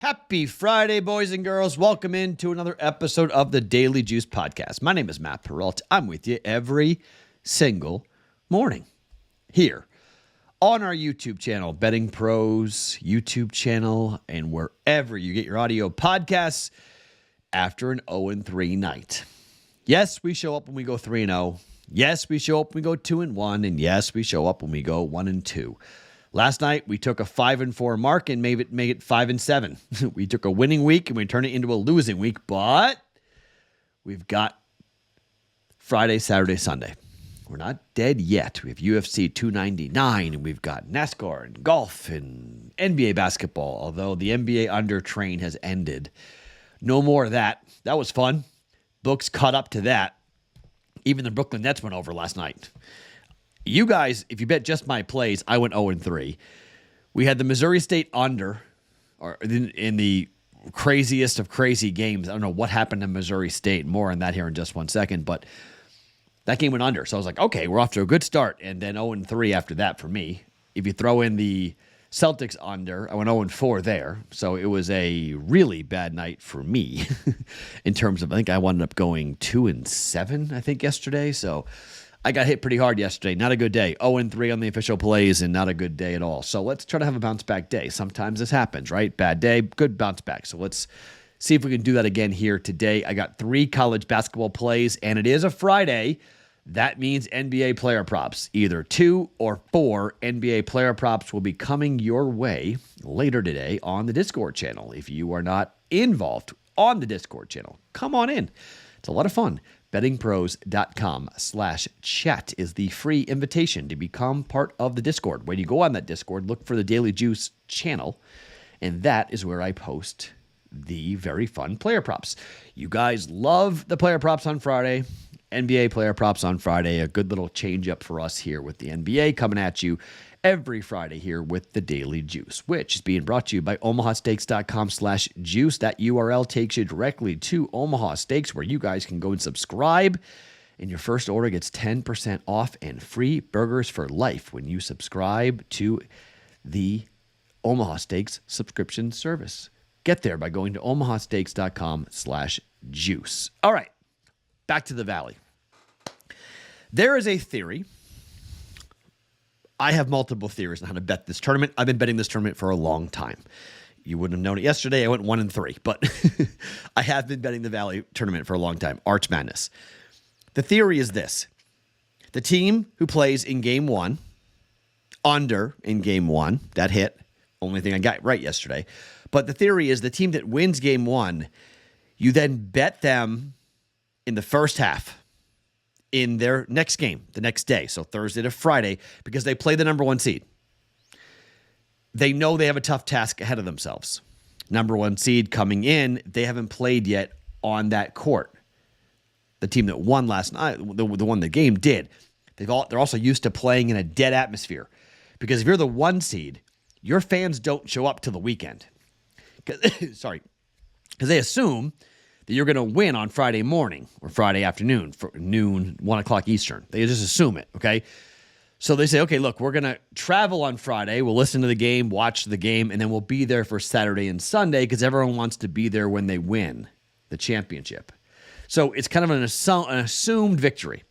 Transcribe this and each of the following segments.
Happy Friday, boys and girls. Welcome into another episode of the Daily Juice Podcast. My name is Matt Perrault. I'm with you every single morning here on our YouTube channel, BettingPros YouTube channel, and wherever you get your audio podcasts after an 0-3 night. Yes, we show up when we go 3-0. Yes, we show up when we go 2-1. And yes, we show up when we go 1-2. Last night, we took a 5-4 mark and made it 5-7. We took a winning week and we turned it into a losing week, but we've got Friday, Saturday, Sunday. We're not dead yet. We have UFC 299 and we've got NASCAR and golf and NBA basketball, although the NBA under train has ended. No more of that. That was fun. Books caught up to that. Even the Brooklyn Nets went over last night. You guys, if you bet just my plays, I went 0-3. We had the Missouri State under, or in the craziest of crazy games. I don't know what happened to Missouri State. More on that here in just 1 second, but that game went under. So I was like, okay, we're off to a good start. And then 0-3 after that for me. If you throw in the Celtics under, I went 0-4 there. So it was a really bad night for me in terms of, I think I wound up going 2-7, I think, yesterday. So I got hit pretty hard yesterday. Not a good day. 0-3 on the official plays and not a good day at all. So let's try to have a bounce back day. Sometimes this happens, right? Bad day, good bounce back. So let's see if we can do that again here today. I got 3 college basketball plays, and it is a Friday. That means NBA player props. Either 2 or 4 NBA player props will be coming your way later today on the Discord channel. If you are not involved on the Discord channel, come on in. It's a lot of fun. BettingPros.com/chat is the free invitation to become part of the Discord. When you go on that Discord, look for the Daily Juice channel, and that is where I post the very fun player props. You guys love the player props on Friday. NBA player props on Friday, a good little change up for us here with the NBA coming at you every Friday here with the Daily Juice, which is being brought to you by omahasteaks.com/juice. That URL takes you directly to Omaha Steaks, where you guys can go and subscribe, and your first order gets 10% off and free burgers for life when you subscribe to the Omaha Steaks subscription service. Get there by going to omahasteaks.com/juice. All right, back to the Valley. There is a theory. I have multiple theories on how to bet this tournament. I've been betting this tournament for a long time. You wouldn't have known it yesterday. I went 1-3, but I have been betting the Valley tournament for a long time. Arch Madness. The theory is this. The team who plays in game 1, under in game 1, that hit. Only thing I got right yesterday. But the theory is the team that wins game 1, you then bet them in the first half in their next game, the next day, so Thursday to Friday, because they play the number 1 seed. They know they have a tough task ahead of themselves. Number 1 seed coming in, they haven't played yet on that court. The team that won last night, the one the game did, they're also used to playing in a dead atmosphere. Because if you're the 1 seed, your fans don't show up till the weekend. Because they assume that you're going to win on Friday morning or Friday afternoon, for noon, 1 o'clock Eastern. They just assume it, okay? So they say, okay, look, we're going to travel on Friday. We'll listen to the game, watch the game, and then we'll be there for Saturday and Sunday because everyone wants to be there when they win the championship. So it's kind of an assumed victory.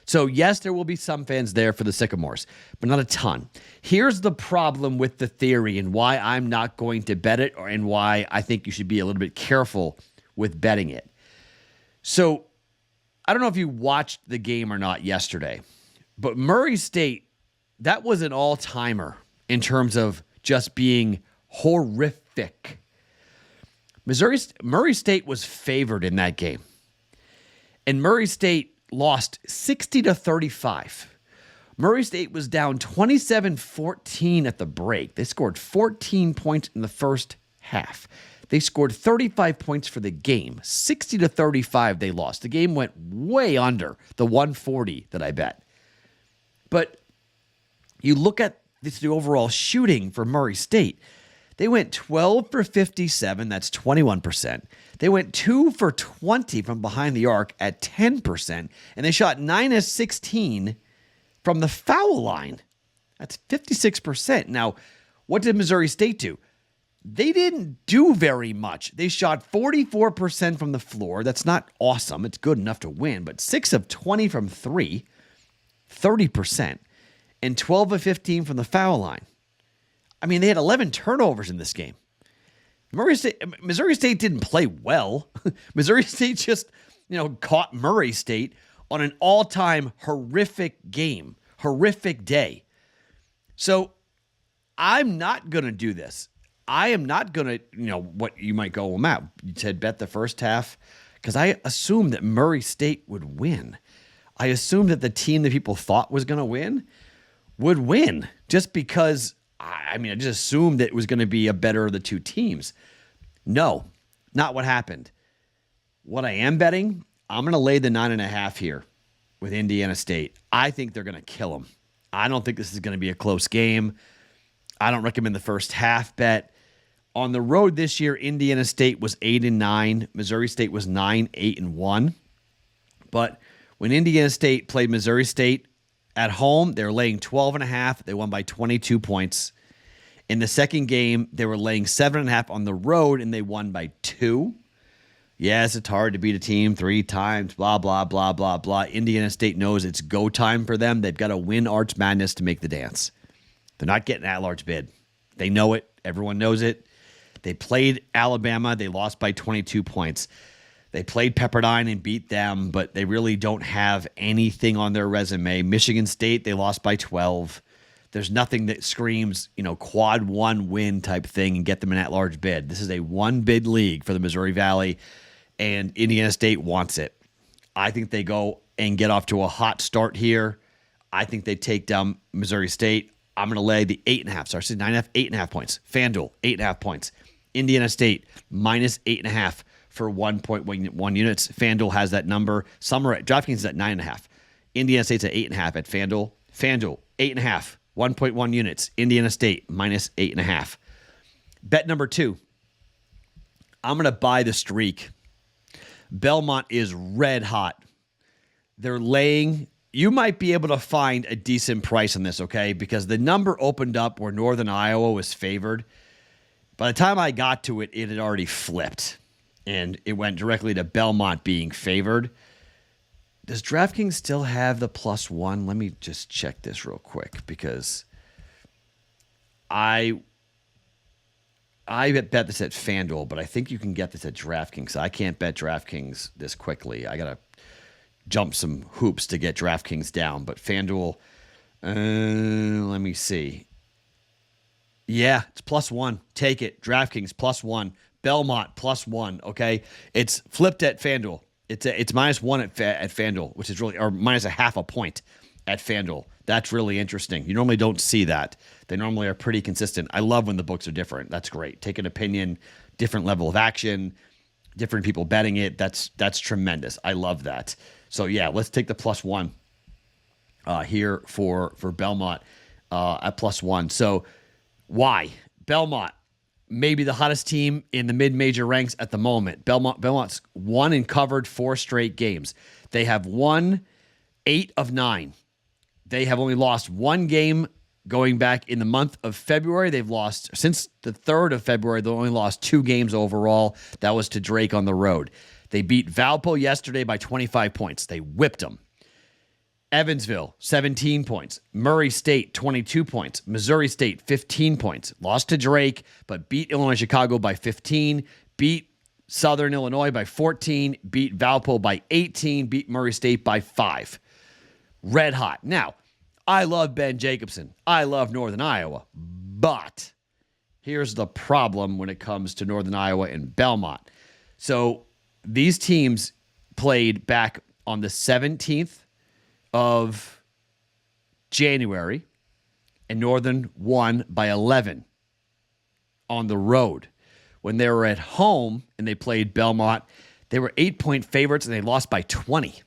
So yes, there will be some fans there for the Sycamores, but not a ton. Here's the problem with the theory and why I'm not going to bet it, and why I think you should be a little bit careful with betting it. So I don't know if you watched the game or not yesterday, but Murray State, that was an all-timer in terms of just being horrific. Murray State was favored in that game, and Murray State lost 60-35. Murray State was down 27-14 at the break. They scored 14 points in the first half. They scored 35 points for the game. 60-35 they lost. The game went way under the 140 that I bet. But you look at the overall shooting for Murray State. They went 12 for 57. That's 21%. They went 2 for 20 from behind the arc at 10%. And they shot 9 of 16 from the foul line. That's 56%. Now, what did Missouri State do? they didn't do very much. They shot 44% from the floor. That's not awesome. It's good enough to win, but 6 of 20 from 3, 30%, and 12 of 15 from the foul line. I mean, they had 11 turnovers in this game. Missouri State didn't play well. Missouri State just, caught Murray State on an all-time horrific game, horrific day. So I'm not going to do this. I am not going to, what you might go, well, Matt, you said bet the first half, because I assumed that Murray State would win. I assumed that the team that people thought was going to win would win, just because, I just assumed that it was going to be a better of the two teams. No, not what happened. What I am betting, I'm going to lay the 9.5 here with Indiana State. I think they're going to kill them. I don't think this is going to be a close game. I don't recommend the first half bet. On the road this year, Indiana State was 8-9. Missouri State was 9-8-1. But when Indiana State played Missouri State at home, they were laying 12.5. They won by 22 points. In the second game, they were laying 7.5 on the road, and they won by 2. Yes, it's hard to beat a team 3 times, blah, blah, blah, blah, blah. Indiana State knows it's go time for them. They've got to win Arch Madness to make the dance. They're not getting an at-large bid. They know it. Everyone knows it. They played Alabama. They lost by 22 points. They played Pepperdine and beat them, but they really don't have anything on their resume. Michigan State, they lost by 12. There's nothing that screams, quad 1 win type thing and get them an at-large bid. This is a 1-bid league for the Missouri Valley, and Indiana State wants it. I think they go and get off to a hot start here. I think they take down Missouri State. I'm going to lay the 8.5. Sorry, 9.5, 8.5 points. FanDuel, 8.5 points. Indiana State, minus 8.5 for 1.1 units. FanDuel has that number. Some are at DraftKings is at 9.5. Indiana State's at 8.5 at FanDuel. FanDuel, 8.5, 1.1 units. Indiana State, minus 8.5. Bet number 2. I'm going to buy the streak. Belmont is red hot. They're laying. You might be able to find a decent price on this, okay? Because the number opened up where Northern Iowa was favored. By the time I got to it, it had already flipped. And it went directly to Belmont being favored. Does DraftKings still have the +1? Let me just check this real quick, because I bet this at FanDuel, but I think you can get this at DraftKings. I can't bet DraftKings this quickly. I got to jump some hoops to get DraftKings down. But FanDuel, let me see. Yeah, it's +1. Take it. DraftKings +1. Belmont +1. Okay, it's flipped at FanDuel. It's -1 at FanDuel, which is really, or -0.5 a point at FanDuel. That's really interesting. You normally don't see that. They normally are pretty consistent. I love when the books are different. That's great. Take an opinion, different level of action, different people betting it. That's tremendous. I love that. So yeah, let's take the +1 here for Belmont at +1. So why? Belmont, maybe the hottest team in the mid-major ranks at the moment. Belmont's won and covered 4 straight games. They have won 8 of 9. They have only lost 1 game going back in the month of February. They've lost, since the 3rd of February, they only lost 2 games overall. That was to Drake on the road. They beat Valpo yesterday by 25 points. They whipped them. Evansville, 17 points. Murray State, 22 points. Missouri State, 15 points. Lost to Drake, but beat Illinois Chicago by 15. Beat Southern Illinois by 14. Beat Valpo by 18. Beat Murray State by 5. Red hot. Now, I love Ben Jacobson. I love Northern Iowa. But here's the problem when it comes to Northern Iowa and Belmont. So these teams played back on the 17th of January, and Northern won by 11 on the road. When they were at home and they played Belmont, they were 8-point favorites and they lost by 20.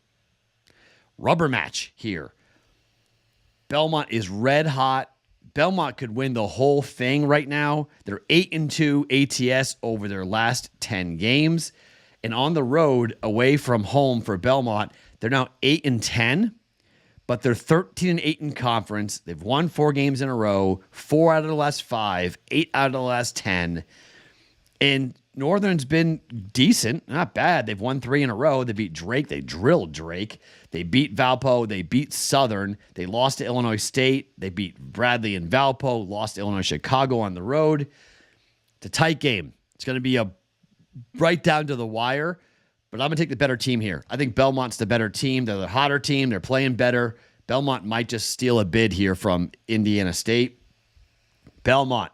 Rubber match here. Belmont is red hot. Belmont could win the whole thing right now. They're 8-2 ATS over their last 10 games. And on the road, away from home for Belmont, they're now 8-10. but they're 13-8 in conference. They've won 4 games in a row, 4 out of the last 5, 8 out of the last 10. And Northern's been decent, not bad. They've won 3 in a row. They beat Drake. They drilled Drake. They beat Valpo. They beat Southern. They lost to Illinois State. They beat Bradley and Valpo. Lost to Illinois Chicago on the road. It's a tight game. It's going to be a right down to the wire. But I'm going to take the better team here. I think Belmont's the better team. They're the hotter team. They're playing better. Belmont might just steal a bid here from Indiana State. Belmont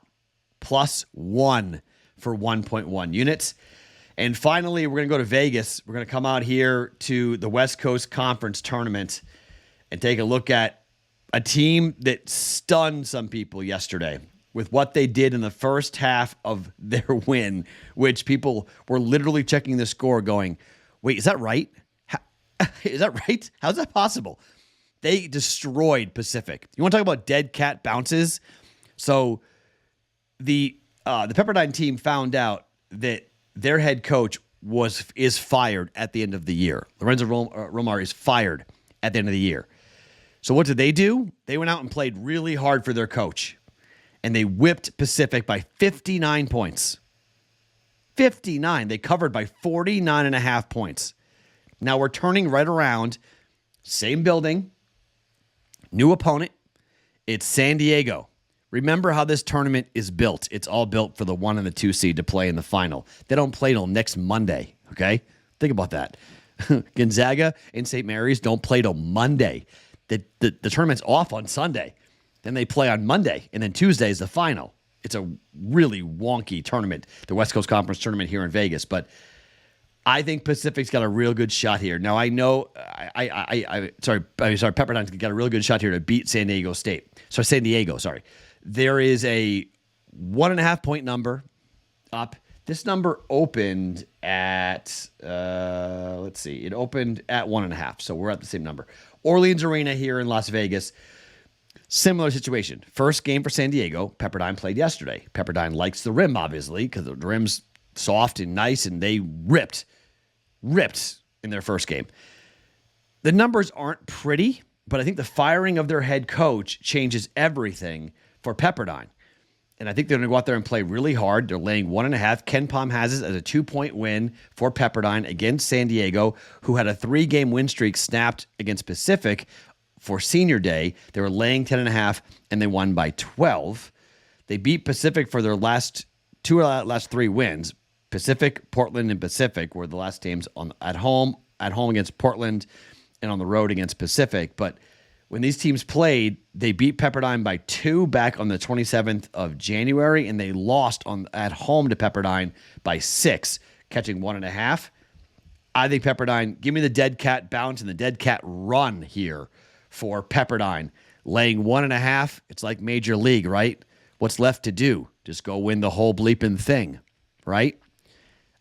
+1 for 1.1 units. And finally, we're going to go to Vegas. We're going to come out here to the West Coast Conference Tournament and take a look at a team that stunned some people yesterday with what they did in the first half of their win, which people were literally checking the score going, wait, is that right? Is that right? How's that possible? They destroyed Pacific. You want to talk about dead cat bounces? So the Pepperdine team found out that their head coach is fired at the end of the year. Lorenzo Romar is fired at the end of the year. So what did they do? They went out and played really hard for their coach. And they whipped Pacific by 59 points. 59. They covered by 49.5 points. Now we're turning right around. Same building. New opponent. It's San Diego. Remember how this tournament is built. It's all built for the 1 and the 2 seed to play in the final. They don't play till next Monday, okay? Think about that. Gonzaga and St. Mary's don't play till Monday. The tournament's off on Sunday. Then they play on Monday, and then Tuesday is the final. It's a really wonky tournament, the West Coast Conference Tournament here in Vegas. But I think Pacific's got a real good shot here. Now, I know, Pepperdine's got a real good shot here to beat San Diego. There is a 1.5 point number up. This number opened at, it opened at 1.5. So we're at the same number. Orleans Arena here in Las Vegas. Similar situation. First game for San Diego. Pepperdine played yesterday. Pepperdine likes the rim, obviously, because the rim's soft and nice, and they ripped in their first game. The numbers aren't pretty, but I think the firing of their head coach changes everything for Pepperdine. And I think they're going to go out there and play really hard. They're laying 1.5. Ken Pom has it as a 2-point win for Pepperdine against San Diego, who had a 3-game win streak snapped against Pacific for Senior Day. They were laying 10.5, and they won by 12. They beat Pacific for their last 3 wins. Pacific, Portland, and Pacific were the last teams at home against Portland, and on the road against Pacific. But when these teams played, they beat Pepperdine by 2 back on the 27th of January, and they lost at home to Pepperdine by 6, catching 1.5. I think Pepperdine, give me the dead cat bounce and the dead cat run here for Pepperdine. Laying 1.5, it's like Major League, right? What's left to do? Just go win the whole bleeping thing, right?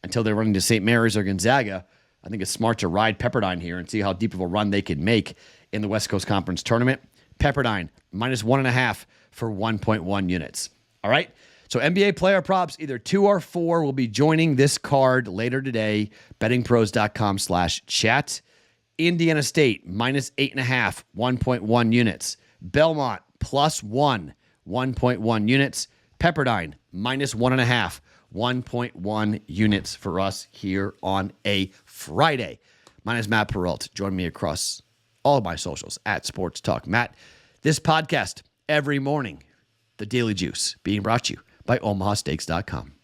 Until they're running to St. Mary's or Gonzaga, I think it's smart to ride Pepperdine here and see how deep of a run they can make in the West Coast Conference Tournament. Pepperdine, -1.5 for 1.1 units. All right? So NBA player props, either 2 or 4, will be joining this card later today. BettingPros.com/chat. Indiana State, -8.5, 1.1 units. Belmont, +1, 1.1 units. Pepperdine, -1.5, 1.1 units for us here on a Friday. My name is Matt Perrault. Join me across all of my socials at Sports Talk Matt. This podcast every morning, The Daily Juice, being brought to you by OmahaSteaks.com.